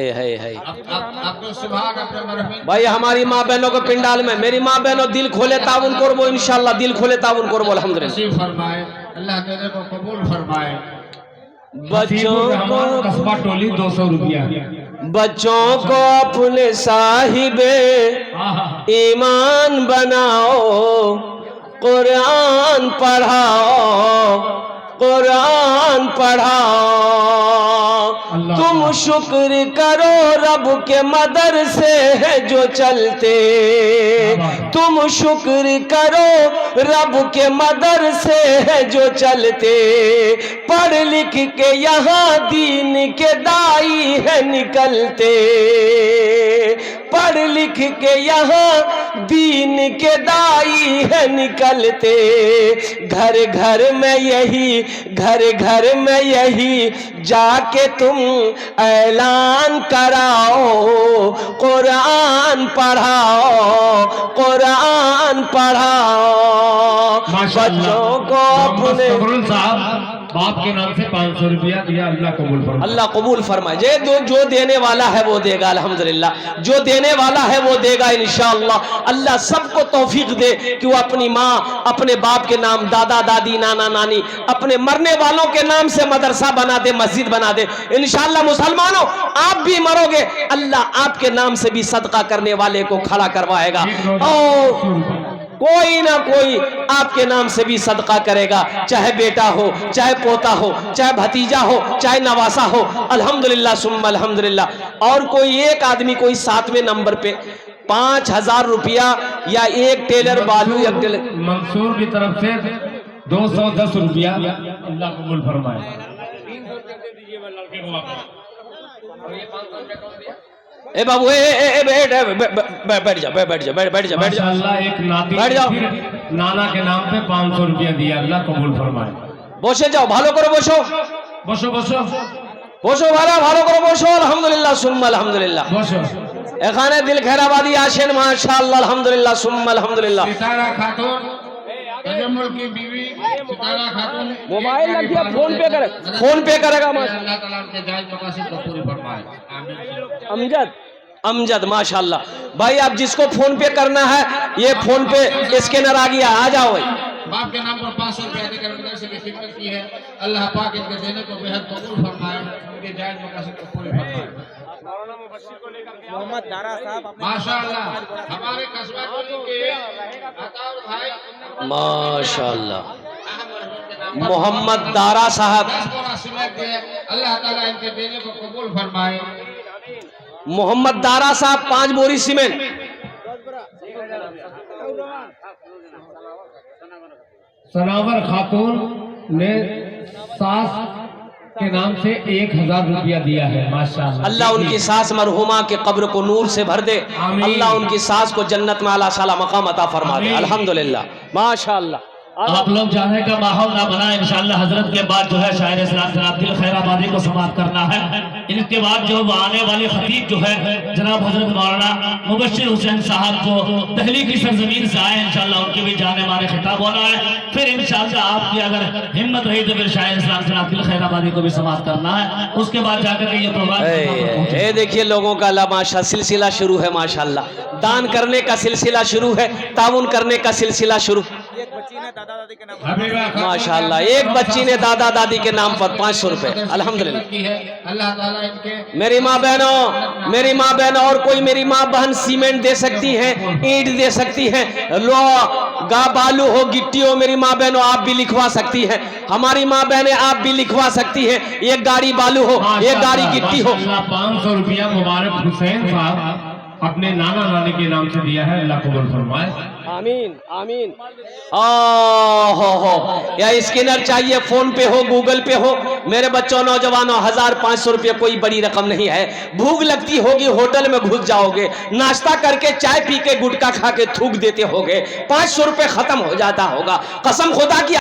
भाई हमारी माँ बहनों को पिंडाल में, मेरी माँ बहनों दिल खोले ताउन करबो इंशाल्लाह, दिल खोले ताउन करबो अल्हम्दुलिल्लाह। अल्लाह तेरे को कबूल फरमाए। बच्चों को कस्बा टोली 200 रुपया। बच्चों को अपने साहिबे ईमान बनाओ, कुरान पढ़ाओ, कुरान पढ़ाओ। तुम शुक्र करो रब के मदरसे है जो चलते, तुम शुक्र करो रब के मदरसे है जो चलते। पढ़ लिख के यहाँ दीन के दाई है निकलते, पढ़ लिख के यहाँ दीन के दाई है निकलते। घर घर में यही, घर घर में यही जाके तुम ऐलान कराओ, कुरान पढ़ाओ, कुरान पढ़ाओ। बच्चों को अपने बाप के नाम से 500 रुपया दिया, अल्लाह कबूल फरमाए। अल्लाह कबूल फरमाए। जो देने वाला है वो देगा अल्हम्दुलिल्लाह, जो देने वाला है वो देगा इंशाअल्लाह। अल्लाह सबको तौफीक दे कि वो अपनी माँ, अपने बाप के नाम, दादा दादी, नाना नानी, अपने मरने वालों के नाम से मदरसा बना दे, मस्जिद बना दे इंशाअल्लाह। मुसलमानों आप भी मरोगे, अल्लाह आपके नाम से भी सदका करने वाले को खड़ा करवाएगा, और कोई ना कोई आपके नाम से भी सदका करेगा, चाहे बेटा हो, चाहे पोता हो, चाहे भतीजा हो, चाहे नवासा हो। अल्हम्दुलिल्लाह सुम्मा अल्हम्दुलिल्लाह। और कोई एक आदमी कोई 7वें नंबर पे 5000 रुपया या एक टेलर बालू, एक टेलर मंसूर की तरफ से 210 रुपया, अल्लाह कबूल फरमाए। ए बाबू बैठ जा, बैठ जा, बैठ जा, बैठ जा, बैठ जा। एक नाती बैठ जाओ। नाना के नाम पे 500 रुपया दिया, अल्लाह कबूल फरमाए। বসে যাও, ভালো করে বসো, বসো বসো বসো, ভালো করে বসো। আলহামদুলিল্লাহ সুম্মা আলহামদুলিল্লাহ। বসো। এখানে দিল খেরাবাদী আসেন মাশাআল্লাহ আলহামদুলিল্লাহ সুম্মা আলহামদুলিল্লাহ। सितारा खातून, तजम्मुल की बीवी सितारा खातून, मोबाइल रख दिया, फोन पे करे, फोन पे करेगा माशा अल्लाह ताला के जायज मकासद को पूरी फरमाए। आमीन। अमजद, अमजद माशाअल्लाह। भाई आप जिसको फोन पे करना है, ये फोन पे स्कैनर आ गया, आ जाओ भाई। बाप के नाम पर 500 रुपया देकर मदरसे की खिदमत की है, अल्लाह पाक इनके देने को बेहद कबूल फरमाए, उनके जायज मकासद को पूरी फरमाए। मोहम्मद दारा साहब माशाअल्लाह हमारे कस्बा के अताउर भाई माशाअल्लाह मोहम्मद दारा साहब, 10 बोरा सीमेंट दिए, अल्लाह ताला इनके देने को कबूल फरमाए। मोहम्मद दारा साहब 5 बोरी सीमेंट। सनावर खातून ने के नाम से 1000 रुपया दिया है। माशाअल्लाह। अल्लाह उनकी सास मरहुमा के कब्र को नूर से भर दे। आमीन। अल्लाह उनकी सास को जन्नत में आला साला मकाम अता फरमा दे। आमीन। अल्हम्दुलिल्लाह, माशाअल्लाह। आप लोग जाने का माहौल ना बनाए। इंशाअल्लाह हजरत के बाद जो है शायर इस्लाम जनाब दिल खैराबादी को समाप्त करना है। इनके बाद जो आने वाले खतीब जो है जनाब हजरत मौलाना मुबश्शिर हुसैन साहब जो दिल्ली की सरजमीन से आए, इंशाअल्लाह उनके भी जाने माने खिताब होना है। फिर इंशाअल्लाह आपकी अगर हिम्मत रही तो फिर शायर इस्लाम जनाब दिल खैराबादी को भी समाप्त करना है। उसके बाद जाकर के ये प्रोग्राम ये देखिए लोगों का अल्लाह माशा सिलसिला शुरू है। माशाअल्लाह दान करने का सिलसिला शुरू है, ताउन करने का सिलसिला शुरू। एक बच्ची ने दादा दादी के नाम माशाअल्लाह एक बच्ची ने दादा दादी के नाम पर 500 रुपए। अल्हम्दुलिल्लाह। अल्लाह ताला इनके मेरी माँ बहनों और कोई मेरी माँ बहन सीमेंट दे सकती है, ईंट दे सकती है, लो गा बालू हो गिट्टी हो, मेरी माँ बहनों आप भी लिखवा सकती हैं। हमारी माँ बहनें आप भी लिखवा सकती हैं। एक गाड़ी बालू हो, एक गाड़ी गिट्टी हो। 500 रुपया मुबारक हुसैन साहब अपने नाना नानी के नाम से दिया है। अल्लाह कबूल फरमाए। आमीन आमीन। हो या स्कैनर चाहिए, फोन पे हो, गूगल पे हो। मेरे बच्चों नौजवानों 1500 रुपये कोई बड़ी रकम नहीं है। भूख लगती होगी होटल में घुस जाओगे, नाश्ता करके चाय पी के गुटखा खा के थूक देते होगे, 500 रुपये खत्म हो जाता होगा। कसम खुदा की